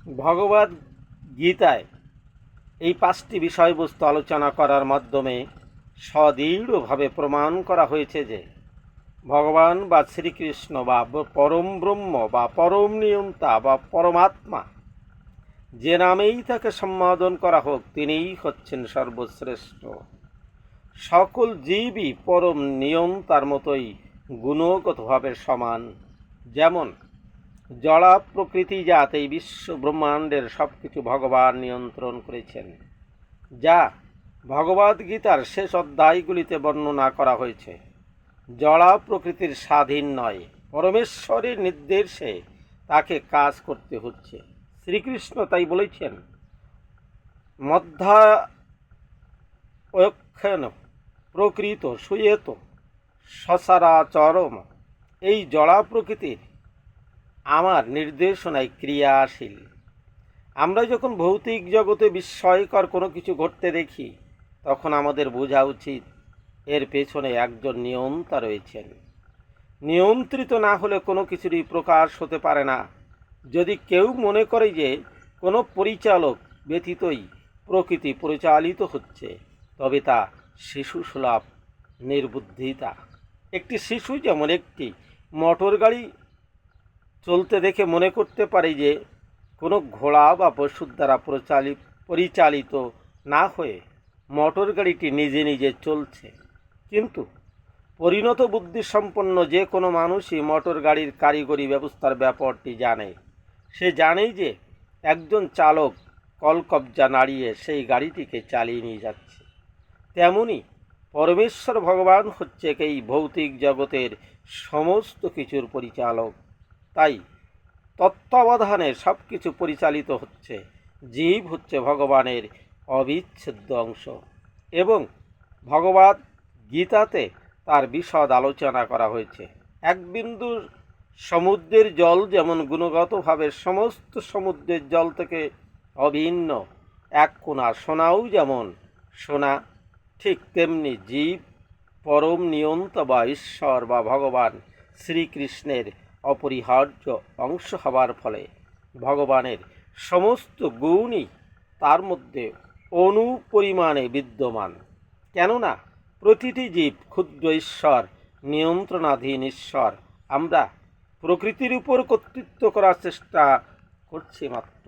ভগবদ গীতায় এই 5টি বিষয়বস্তু আলোচনা করার মাধ্যমে সদৃঢ়ভাবে প্রমাণ করা হয়েছে যে ভগবান বা শ্রীকৃষ্ণ বা পরম ব্রহ্ম বা পরম নিয়ন্তা বা পরমাত্মা, যে নামেই তাকে সম্বোধন করা হোক, তিনিই হচ্ছেন সর্বশ্রেষ্ঠ। সকল জীবই পরম নিয়ন্তার মতোই গুণগতভাবে সমান। যেমন জড়া প্রকৃতিজাত এই বিশ্ব ব্রহ্মাণ্ডের সব কিছু ভগবান নিয়ন্ত্রণ করেছেন, যা ভগবদ্গীতার শেষ অধ্যায়গুলিতে বর্ণনা করা হয়েছে। জড়া প্রকৃতির স্বাধীন নয়, পরমেশ্বরের নির্দেশে তাকে কাজ করতে হচ্ছে। শ্রীকৃষ্ণ তাই বলেছেন, মধ্যায়ক্ষণ প্রকৃত সুয়েত সচরাচরম। এই জড়া প্রকৃতির আমার নির্দেশনায় ক্রিয়াশীল। আমরা যখন ভৌতিক জগতে বিস্ময়কর কোনো কিছু ঘটতে দেখি, তখন আমাদের বোঝা উচিত এর পেছনে একজন নিয়ন্তা রয়েছেন। নিয়ন্ত্রিত না হলে কোনো কিছুরই প্রকাশ হতে পারে না। যদি কেউ মনে করে যে কোনো পরিচালক ব্যতীতই প্রকৃতি পরিচালিত হচ্ছে, তবে তা শিশুসুলভ নির্বুদ্ধিতা। একটি শিশু যেমন একটি মোটর গাড়ি চলতে দেখে মনে করতে পারে যে কোনো ঘোড়া বা পশুর দ্বারা পরিচালিত না হয়ে মোটর গাড়িটি নিজে নিজে চলছে। কিন্তু পরিণত বুদ্ধিসম্পন্ন যে কোনো মানুষই মোটর গাড়ির কারিগরি ব্যবস্থার ব্যাপারটি জানে। সে জানেই যে একজন চালক কলকব্জা নাড়িয়ে সেই গাড়িটিকে চালিয়ে নিয়ে যাচ্ছে। তেমনি পরমেশ্বর ভগবান হচ্ছে এই ভৌতিক জগতের সমস্ত কিছুর পরিচালক। তাই তত্ত্বাবধানে সব কিছু পরিচালিত হচ্ছে। জীব হচ্ছে ভগবানের অবিচ্ছেদ্য অংশ, এবং ভগবদ গীতাতে তার বিশদ আলোচনা করা হয়েছে। এক বিন্দু সমুদ্রের জল যেমন গুণগতভাবে সমস্ত সমুদ্রের জল থেকে অভিন্ন, এক কোণা সোনাও যেমন সোনা, ঠিক তেমনি জীব পরম নিয়ন্তা বা ঈশ্বর বা ভগবান শ্রীকৃষ্ণের অপরিহার্য অংশ হবার ফলে ভগবানের সমস্ত গুণই তার মধ্যে অনুপরিমাণে বিদ্যমান। কেননা প্রতিটি জীব ক্ষুদ্র ঈশ্বর, নিয়ন্ত্রণাধীন ঈশ্বর। আমরা প্রকৃতির উপর কর্তৃত্ব করার চেষ্টা করছি মাত্র।